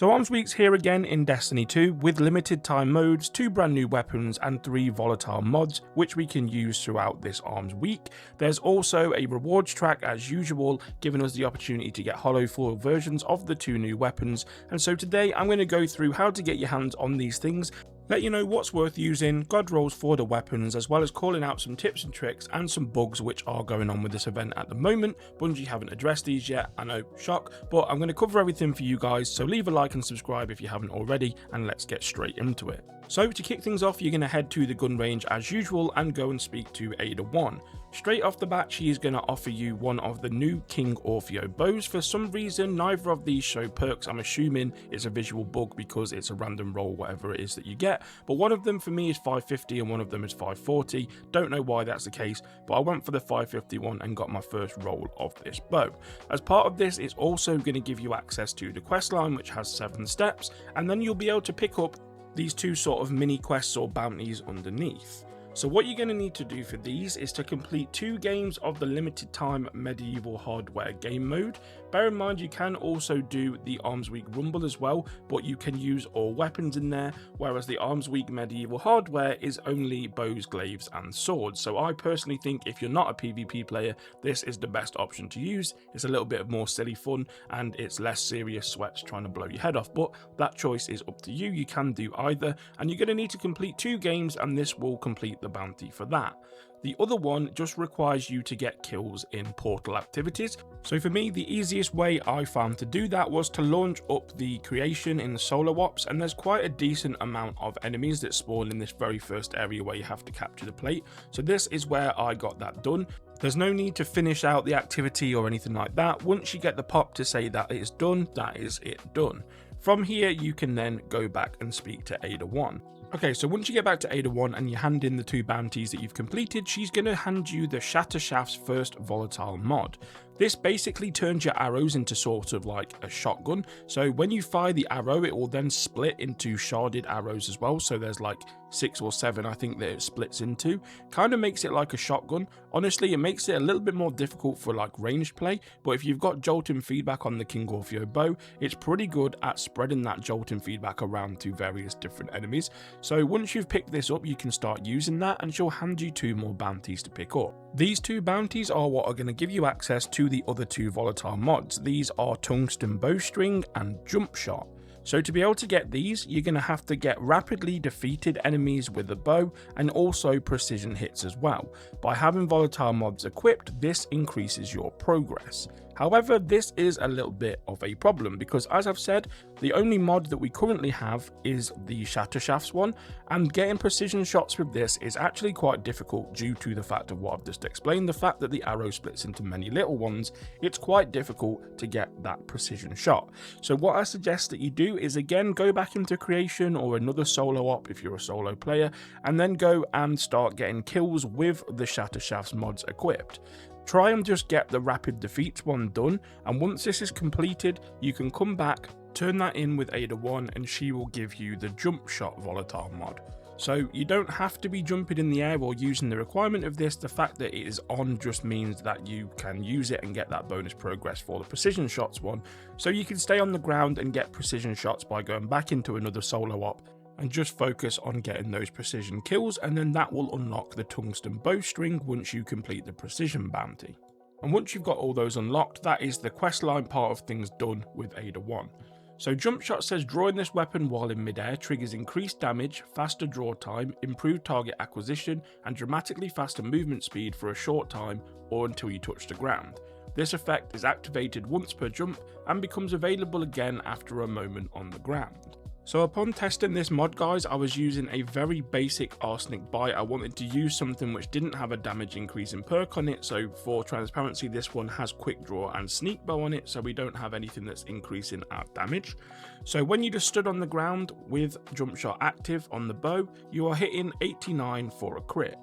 So Arms Week's here again in Destiny 2 with limited time modes, 2 brand new weapons and 3 volatile mods which we can use throughout this Arms Week. There's also a rewards track as usual, giving us the opportunity to get hollow foil versions of the 2 new weapons, and so today I'm going to go through how to get your hands on these things, let you know what's worth using, god rolls for the weapons, as well as calling out some tips and tricks and some bugs which are going on with this event at the moment. Bungie haven't addressed these yet, I know, shock, but I'm going to cover everything for you guys, so leave a like and subscribe if you haven't already, and let's get straight into it. So to kick things off, you're going to head to the gun range as usual and go and speak to Ada 1. Straight off the bat, she is going to offer you one of the new King Orfeo bows. For some reason, neither of these show perks. I'm assuming it's a visual bug because it's a random roll, whatever it is that you get. But one of them for me is 550 and one of them is 540. Don't know why that's the case, but I went for the 550 one and got my first roll of this bow. As part of this, it's also going to give you access to the quest line, which has 7 steps, and then you'll be able to pick up these 2 sort of mini quests or bounties underneath. So what you're going to need to do for these is to complete 2 games of the limited time medieval hardware game mode. Bear in mind you can also do the Arms Week Rumble as well, but you can use all weapons in there, whereas the Arms Week medieval hardware is only bows, glaives and swords. So I personally think if you're not a PvP player, this is the best option to use. It's a little bit more silly fun and it's less serious sweats trying to blow your head off, but that choice is up to you. You can do either, and you're going to need to complete 2 games and this will complete the bounty for that. The other one just requires you to get kills in portal activities. So for me, the easiest way I found to do that was to launch up the creation in the solo ops, and there's quite a decent amount of enemies that spawn in this very first area where you have to capture the plate. So this is where I got that done. There's no need to finish out the activity or anything like that. Once you get the pop to say that it is done, that is it done. From here, you can then go back and speak to Ada 1. Okay, so once you get back to Ada 1 and you hand in the 2 bounties that you've completed, she's going to hand you the Shattershafts first volatile mod. This basically turns your arrows into sort of like a shotgun. So when you fire the arrow, it will then split into sharded arrows as well. So there's like 6 or 7, I think, that it splits into. Kind of makes it like a shotgun. Honestly, it makes it a little bit more difficult for like ranged play. But if you've got jolting feedback on the King Orfeo bow, it's pretty good at spreading that jolting feedback around to various different enemies. So once you've picked this up, you can start using that and she'll hand you 2 more bounties to pick up. These 2 bounties are what are going to give you access to the other 2 volatile mods. These are Tungsten bowstring and jump shot. So to be able to get these, you're going to have to get rapidly defeated enemies with a bow and also precision hits as well. By having volatile mods equipped, this increases your progress. However, this is a little bit of a problem because, as I've said, the only mod that we currently have is the Shattershafts one, and getting precision shots with this is actually quite difficult due to the fact of what I've just explained, the fact that the arrow splits into many little ones. It's quite difficult to get that precision shot. So what I suggest that you do is again go back into creation or another solo op if you're a solo player, and then go and start getting kills with the Shattershafts mods equipped. Try and just get the rapid defeats one done, and once this is completed, you can come back, turn that in with Ada 1, and she will give you the jump shot volatile mod. So you don't have to be jumping in the air or using the requirement of this. The fact that it is on just means that you can use it and get that bonus progress for the precision shots one. So you can stay on the ground and get precision shots by going back into another solo op and just focus on getting those precision kills, and then that will unlock the Tungsten bowstring once you complete the precision bounty. And once you've got all those unlocked, that is the questline part of things done with Ada 1. So jump shot says drawing this weapon while in midair triggers increased damage, faster draw time, improved target acquisition, and dramatically faster movement speed for a short time or until you touch the ground. This effect is activated once per jump and becomes available again after a moment on the ground. So upon testing this mod, guys, I was using a very basic arsenic bite. I wanted to use something which didn't have a damage increase in perk on it, so for transparency this one has quick draw and sneak bow on it, so we don't have anything that's increasing our damage. So when you just stood on the ground with jump shot active on the bow, you are hitting 89 for a crit.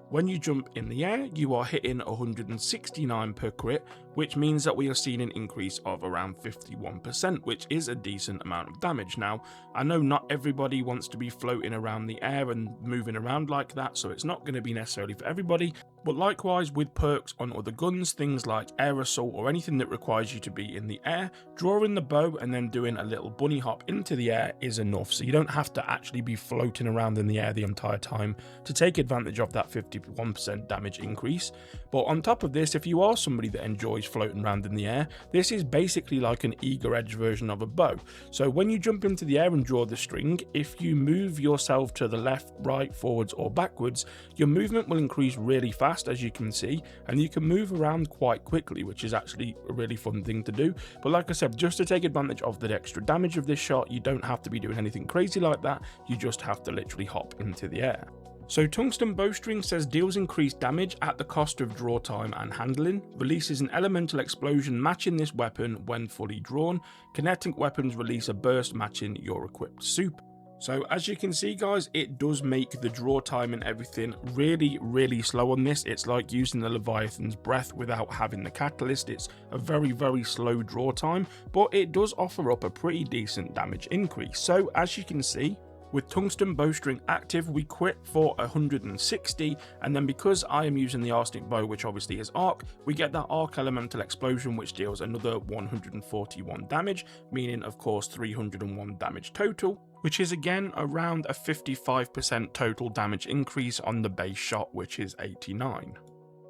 When you jump in the air, you are hitting 169 per crit, which means that we are seeing an increase of around 51%, which is a decent amount of damage. Now, I know not everybody wants to be floating around the air and moving around like that, so it's not going to be necessarily for everybody, But likewise with perks on other guns, things like air assault or anything that requires you to be in the air, drawing the bow and then doing a little bunny hop into the air is enough, so you don't have to actually be floating around in the air the entire time to take advantage of that 51% damage increase. But on top of this, if you are somebody that enjoys floating around in the air, this is basically like an eager edge version of a bow. So when you jump into the air and draw the string, if you move yourself to the left, right, forwards or backwards, your movement will increase really fast, as you can see, and you can move around quite quickly, which is actually a really fun thing to do. But like I said, just to take advantage of the extra damage of this shot, you don't have to be doing anything crazy like that, you just have to literally hop into the air. So Tungsten Bowstring says deals increased damage at the cost of draw time and handling, releases an elemental explosion matching this weapon when fully drawn, kinetic weapons release a burst matching your equipped soup. So as you can see guys, it does make the draw time and everything really slow on this. It's like using the Leviathan's breath without having the catalyst. It's a very slow draw time, but it does offer up a pretty decent damage increase. So as you can see, with Tungsten Bowstring active, we quit for 160, and then because I am using the arsenic bow, which obviously is arc, we get that arc elemental explosion, which deals another 141 damage, meaning of course 301 damage total, which is again around a 55% total damage increase on the base shot, which is 89.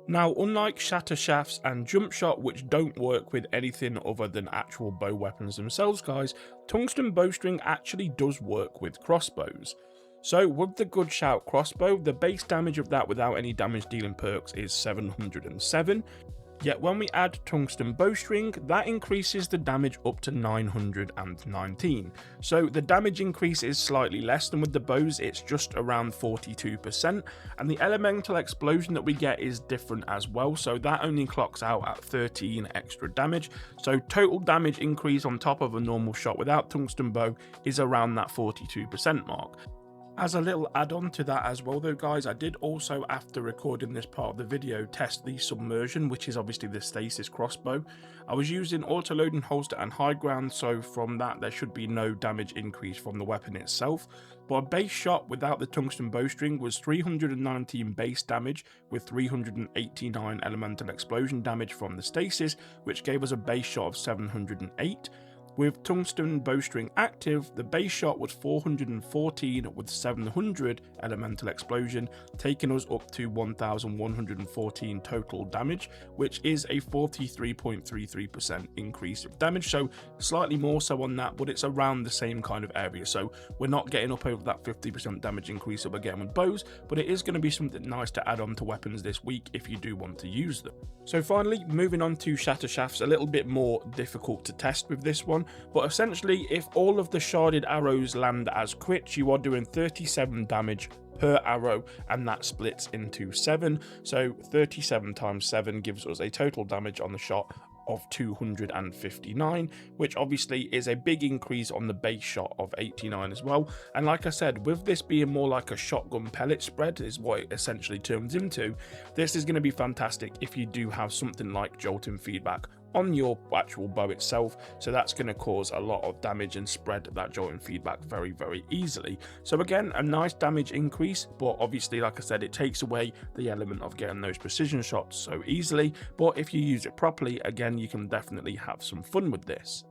Now, unlike Shattershafts and Jump Shot, which don't work with anything other than actual bow weapons themselves guys, Tungsten Bowstring actually does work with crossbows. So with the Good Shout crossbow, the base damage of that without any damage dealing perks is 707. Yet when we add Tungsten Bowstring, that increases the damage up to 919. So the damage increase is slightly less than with the bows, it's just around 42%, and the elemental explosion that we get is different as well, so that only clocks out at 13 extra damage. So total damage increase on top of a normal shot without Tungsten Bow is around that 42% mark. As a little add-on to that as well though guys, I did also, after recording this part of the video, test the submersion, which is obviously the stasis crossbow. I was using auto-loading holster and high ground, so from that there should be no damage increase from the weapon itself. But a base shot without the Tungsten Bowstring was 319 base damage with 389 elemental explosion damage from the stasis, which gave us a base shot of 708. With Tungsten Bowstring active, the base shot was 414 with 700 elemental explosion, taking us up to 1114 total damage, which is a 43.33% increase of damage, so slightly more so on that, but it's around the same kind of area, so we're not getting up over that 50% damage increase up again with bows, but it is going to be something nice to add on to weapons this week if you do want to use them. So finally, moving on to Shattershafts, a little bit more difficult to test with this one. But essentially, if all of the sharded arrows land as crits, you are doing 37 damage per arrow, and that splits into 7. So 37 times 7 gives us a total damage on the shot of 259, which obviously is a big increase on the base shot of 89 as well. And like I said, with this being more like a shotgun pellet spread is what it essentially turns into, this is going to be fantastic if you do have something like jolting feedback on your actual bow itself, so that's going to cause a lot of damage and spread that jolting feedback very easily. So again, a nice damage increase, but obviously like I said, it takes away the element of getting those precision shots so easily, but if you use it properly, again, you can definitely have some fun with this.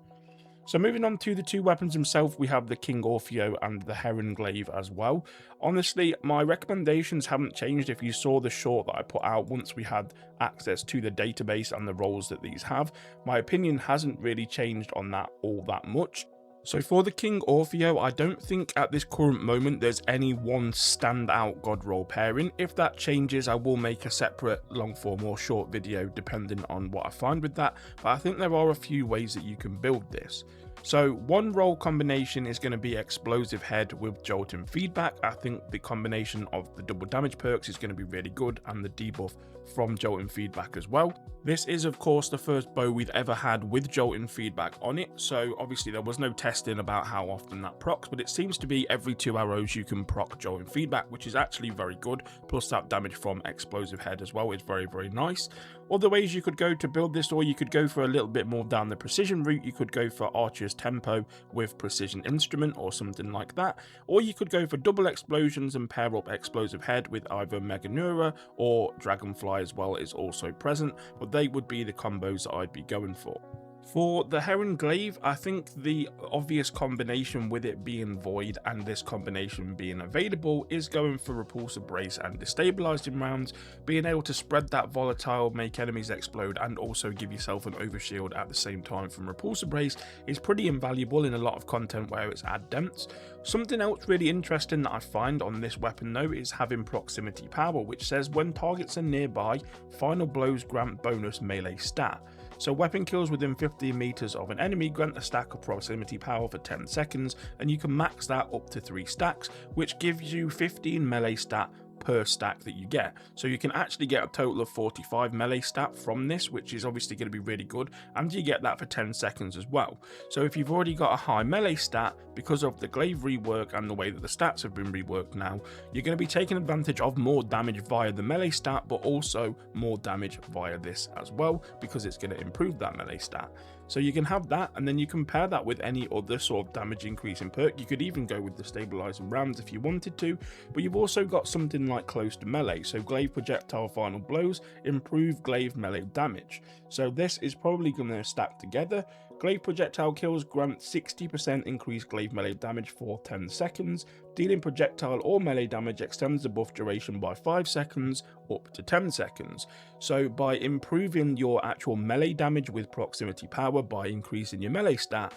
So moving on to the two weapons themselves, we have the King Orfeo and the Heron Glaive as well. Honestly, my recommendations haven't changed if you saw the short that I put out once we had access to the database and the roles that these have. My opinion hasn't really changed on that all that much. So for the King Orfeo, I don't think at this current moment there's any one standout god roll pairing. If that changes, I will make a separate long form or short video depending on what I find with that, but I think there are a few ways that you can build this. So one roll combination is going to be Explosive Head with Jolting Feedback. I think the combination of the double damage perks is going to be really good, and the debuff from Jolting Feedback as well. This is of course the first bow we've ever had with Jolting Feedback on it, so obviously there was no testing about how often that procs, but it seems to be every 2 arrows you can proc Jolting Feedback, which is actually very good, plus that damage from Explosive Head as well is very nice. Other ways you could go to build this, or you could go for a little bit more down the precision route. You could go for Archer's Tempo with Precision Instrument or something like that, or you could go for double explosions and pair up Explosive Head with either Meganura or Dragonfly as well is also present, but they would be the combos that I'd be going for. For the Heron Glaive, I think the obvious combination with it being Void and this combination being available is going for Repulsor Brace and Destabilizing rounds, being able to spread that Volatile, make enemies explode, and also give yourself an overshield at the same time from Repulsor Brace is pretty invaluable in a lot of content where it's ad dense. Something else really interesting that I find on this weapon though is having Proximity Power, which says when targets are nearby, final blows grant bonus melee stat. So weapon kills within 15 meters of an enemy grant a stack of proximity power for 10 seconds, and you can max that up to 3 stacks, which gives you 15 melee stat per stack that you get. So you can actually get a total of 45 melee stat from this, which is obviously going to be really good, and you get that for 10 seconds as well. So if you've already got a high melee stat, because of the glaive rework and the way that the stats have been reworked now, you're going to be taking advantage of more damage via the melee stat, but also more damage via this as well, because it's going to improve that melee stat. So you can have that, and then you can pair that with any other sort of damage increasing perk. You could even go with the stabilizing rounds if you wanted to, but you've also got something like close to melee. So glaive projectile final blows improve glaive melee damage. So this is probably going to stack together. Glaive projectile kills grant 60% increased glaive melee damage for 10 seconds. Dealing projectile or melee damage extends the buff duration by 5 seconds up to 10 seconds. So by improving your actual melee damage with proximity power by increasing your melee stat,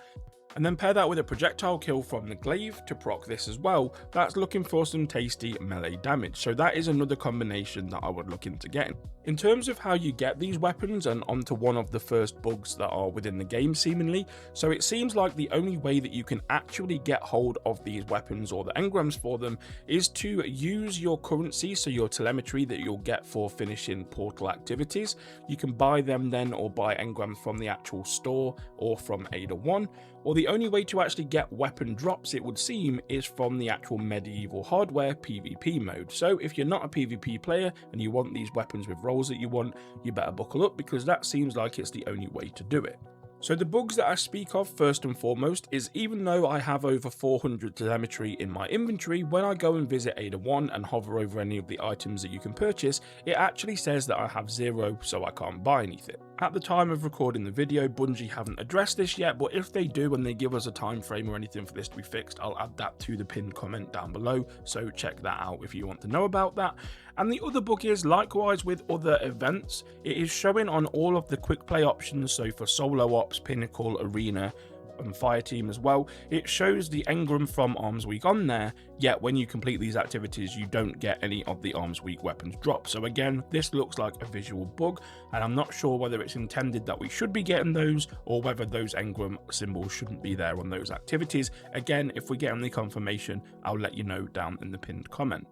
and then pair that with a projectile kill from the glaive to proc this as well, that's looking for some tasty melee damage. So that is another combination that I would look into getting. In terms of how you get these weapons and onto one of the first bugs that are within the game seemingly, so it seems like the only way that you can actually get hold of these weapons or the engrams for them is to use your currency, so your telemetry that you'll get for finishing portal activities. You can buy them then, or buy engrams from the actual store or from Ada 1. Or the only way to actually get weapon drops, it would seem, is from the actual medieval hardware PvP mode. So if you're not a PvP player and you want these weapons with rolls that you want, you better buckle up, because that seems like it's the only way to do it. So the bugs that I speak of first and foremost is, even though I have over 400 telemetry in my inventory, when I go and visit Ada 1 and hover over any of the items that you can purchase, it actually says that I have 0, so I can't buy anything. At the time of recording the video, Bungie haven't addressed this yet, but if they do and they give us a time frame or anything for this to be fixed, I'll add that to the pinned comment down below, so check that out if you want to know about that. And the other bug is, likewise with other events, it is showing on all of the quick play options, so for solo ops, pinnacle, arena, and fireteam as well, it shows the engram from Arms Week on there, yet when you complete these activities you don't get any of the Arms Week weapons drop. So again, this looks like a visual bug, and I'm not sure whether it's intended that we should be getting those, or whether those engram symbols shouldn't be there on those activities. Again, if we get any confirmation, I'll let you know down in the pinned comment.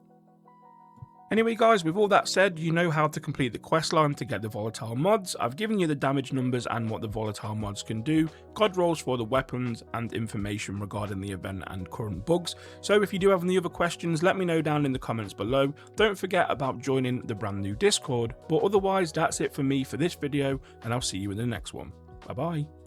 Anyway guys, with all that said, you know how to complete the questline to get the Volatile mods. I've given you the damage numbers and what the Volatile mods can do, god rolls for the weapons, and information regarding the event and current bugs. So if you do have any other questions, let me know down in the comments below. Don't forget about joining the brand new Discord, but otherwise that's it for me for this video, and I'll see you in the next one. Bye bye.